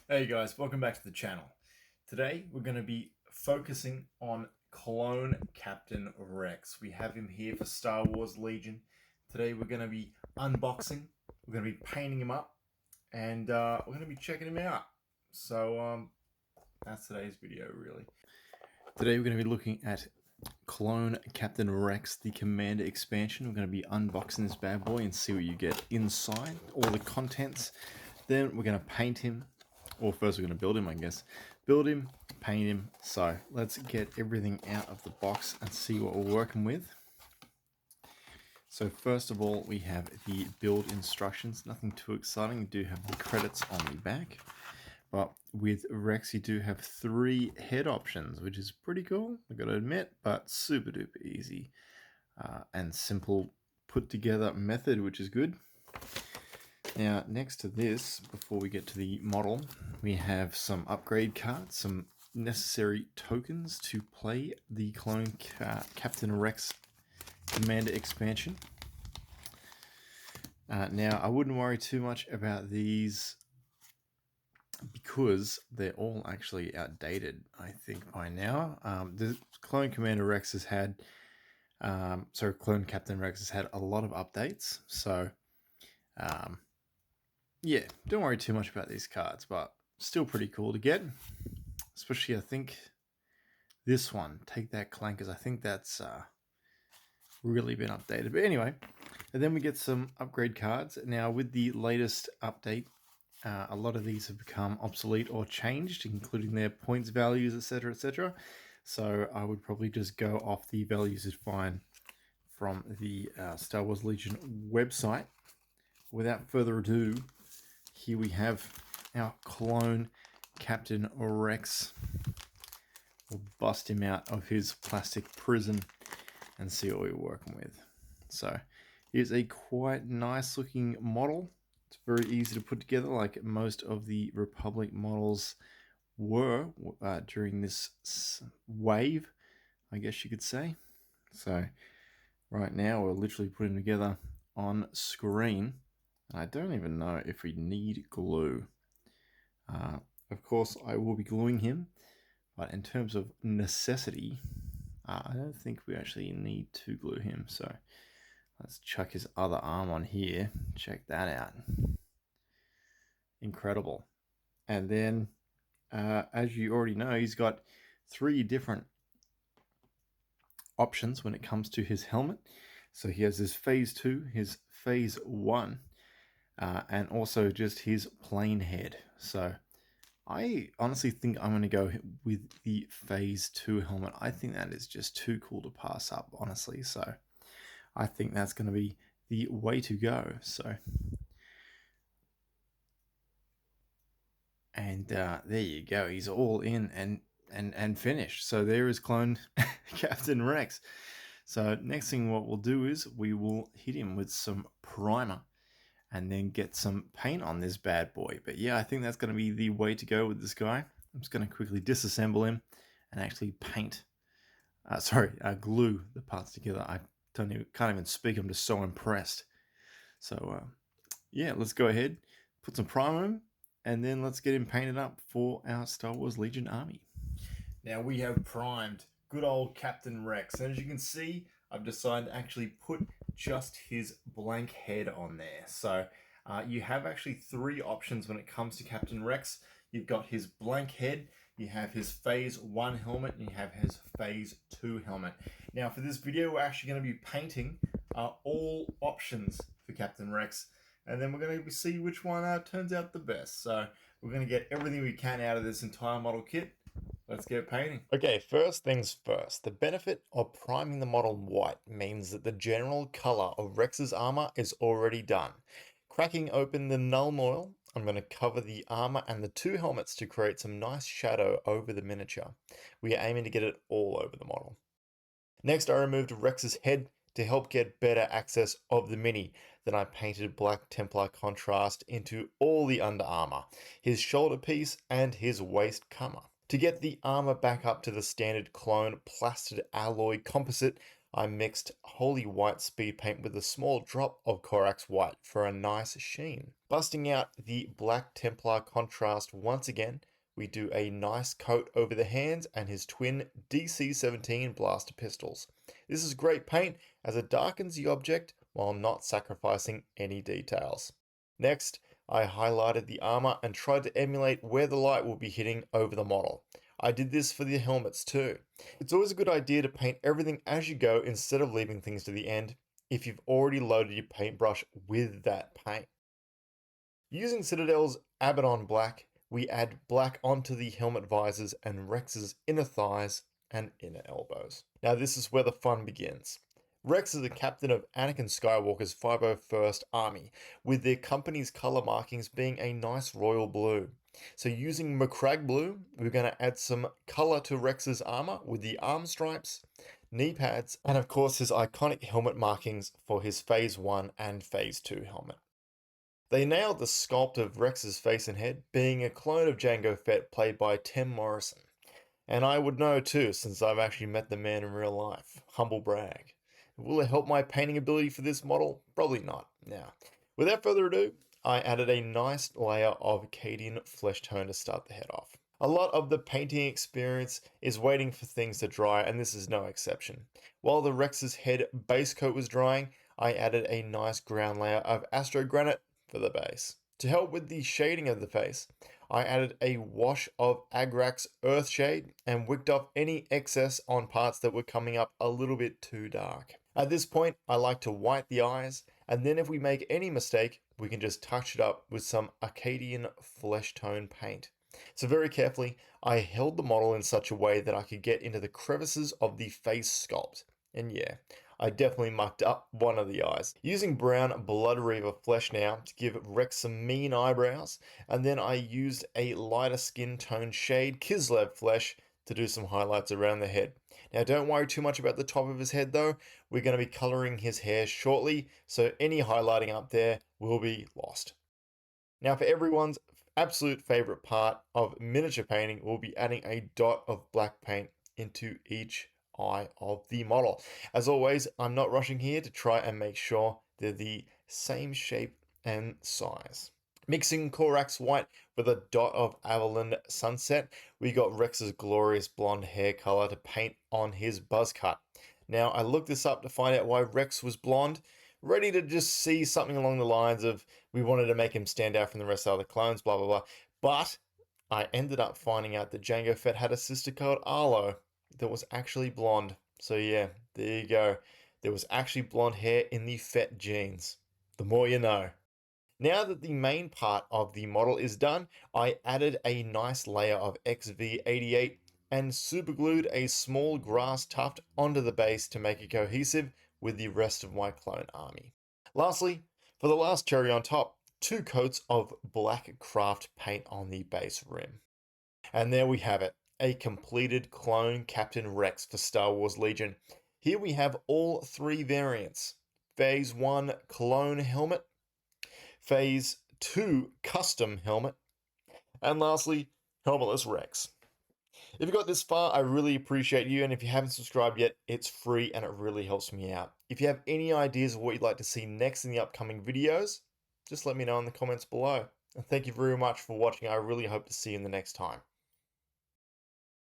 Hey guys, welcome back to the channel. Today we're going to be focusing on Clone Captain Rex. We have him here for Star Wars Legion. Today we're going to be unboxing, we're going to be painting him up, and we're going to be checking him out. So that's today's video really. Today we're going to be looking at Clone Captain Rex, the Commander expansion. We're going to be unboxing this bad boy and see what you get inside, all the contents. Then we're going to paint him. Or first we're going to build him, I guess. Build him, paint him. So let's get everything out of the box and see what we're working with. So first of all, we have the build instructions. Nothing too exciting. You do have the credits on the back. But with Rex, you do have 3 head options, which is pretty cool, I've got to admit, but super duper easy and simple put together method, which is good. Now, next to this, before we get to the model, we have some upgrade cards, some necessary tokens to play the Clone Captain Rex Commander expansion. Now, I wouldn't worry too much about these because they're all actually outdated, I think, by now. The Clone Commander Rex has had, Clone Captain Rex has had a lot of updates, so yeah, don't worry too much about these cards, but still pretty cool to get. Especially, I think, this one, Take That Clankers. I think that's really been updated. But anyway, and then we get some upgrade cards. Now, with the latest update, a lot of these have become obsolete or changed, including their points values, etc., etc. So I would probably just go off the values you'd find from the Star Wars Legion website. Without further ado, here we have our Clone Captain Rex. We'll bust him out of his plastic prison and see what we're working with. So here's a quite nice looking model. It's very easy to put together, like most of the Republic models were during this wave, I guess you could say. So right now we're literally putting together on screen. I don't even know if we need glue. Of course, I will be gluing him, but in terms of necessity, I don't think we actually need to glue him. So let's chuck his other arm on here. Check that out. Incredible. And then, as you already know, he's got 3 different options when it comes to his helmet. So he has his Phase 2, his Phase 1, and also just his plain head. So I honestly think I'm going to go with the Phase 2 helmet. I think that is just too cool to pass up, honestly. So I think that's going to be the way to go. So, and there you go. He's all in and finished. So there is Clone Captain Rex. So next thing what we'll do is we will hit him with some primer and then get some paint on this bad boy. But yeah, I think that's going to be the way to go with this guy. I'm just going to quickly disassemble him and actually glue the parts together. I can't even speak. I'm just so impressed. So yeah, let's go ahead, put some primer on him, and then let's get him painted up for our Star Wars Legion army. Now we have primed good old Captain Rex. And as you can see, I've decided to actually put just his blank head on there. So you have actually 3 options when it comes to Captain Rex. You've got his blank head, you have his Phase 1 helmet, and you have his Phase 2 helmet. Now for this video, we're actually going to be painting all options for Captain Rex. And then we're going to see which one turns out the best. So we're going to get everything we can out of this entire model kit. Let's get painting. Okay, first things first. The benefit of priming the model white means that the general color of Rex's armor is already done. Cracking open the null oil, I'm going to cover the armor and the 2 helmets to create some nice shadow over the miniature. We are aiming to get it all over the model. Next, I removed Rex's head to help get better access of the mini. Then I painted black Templar contrast into all the under armor, his shoulder piece and his waist cover. To get the armor back up to the standard clone plastered alloy composite, I mixed Holy White speed paint with a small drop of Corax White for a nice sheen. Busting out the Black Templar contrast once again, we do a nice coat over the hands and his twin DC-17 blaster pistols. This is great paint as it darkens the object while not sacrificing any details. Next, I highlighted the armor and tried to emulate where the light will be hitting over the model. I did this for the helmets too. It's always a good idea to paint everything as you go instead of leaving things to the end if you've already loaded your paintbrush with that paint. Using Citadel's Abaddon Black, we add black onto the helmet visors and Rex's inner thighs and inner elbows. Now this is where the fun begins. Rex is the captain of Anakin Skywalker's 501st Army, with their company's color markings being a nice royal blue. So using Macragge blue, we're going to add some color to Rex's armor with the arm stripes, knee pads, and of course his iconic helmet markings for his Phase 1 and Phase 2 helmet. They nailed the sculpt of Rex's face and head, being a clone of Jango Fett played by Tim Morrison. And I would know too, since I've actually met the man in real life. Humble brag. Will it help my painting ability for this model? Probably not. Now, without further ado, I added a nice layer of Cadian flesh tone to start the head off. A lot of the painting experience is waiting for things to dry, and this is no exception. While the Rex's head base coat was drying, I added a nice ground layer of Astro Granite for the base. To help with the shading of the face, I added a wash of Agrax Earth Shade and wicked off any excess on parts that were coming up a little bit too dark. At this point, I like to white the eyes, and then if we make any mistake, we can just touch it up with some Acadian flesh tone paint. So very carefully, I held the model in such a way that I could get into the crevices of the face sculpt. And yeah, I definitely mucked up one of the eyes. Using brown Blood Reaver flesh now to give Rex some mean eyebrows, and then I used a lighter skin tone shade Kislev flesh to do some highlights around the head. Now don't worry too much about the top of his head though, we're going to be colouring his hair shortly, so any highlighting up there will be lost. Now for everyone's absolute favourite part of miniature painting, we'll be adding a dot of black paint into each eye of the model. As always, I'm not rushing here to try and make sure they're the same shape and size. Mixing Corax White with a dot of Avalon Sunset, we got Rex's glorious blonde hair color to paint on his buzz cut. Now, I looked this up to find out why Rex was blonde, ready to just see something along the lines of we wanted to make him stand out from the rest of the clones, blah, blah, blah. But I ended up finding out that Jango Fett had a sister called Arlo that was actually blonde. So yeah, there you go. There was actually blonde hair in the Fett genes. The more you know. Now that the main part of the model is done, I added a nice layer of XV88 and superglued a small grass tuft onto the base to make it cohesive with the rest of my clone army. Lastly, for the last cherry on top, 2 coats of black craft paint on the base rim. And there we have it, a completed clone Captain Rex for Star Wars Legion. Here we have all 3 variants. Phase 1 clone helmet, Phase 2 custom helmet, and lastly, helmetless Rex. If you got this far, I really appreciate you, and if you haven't subscribed yet, it's free and it really helps me out. If you have any ideas of what you'd like to see next in the upcoming videos, just let me know in the comments below. And thank you very much for watching. I really hope to see you in the next time.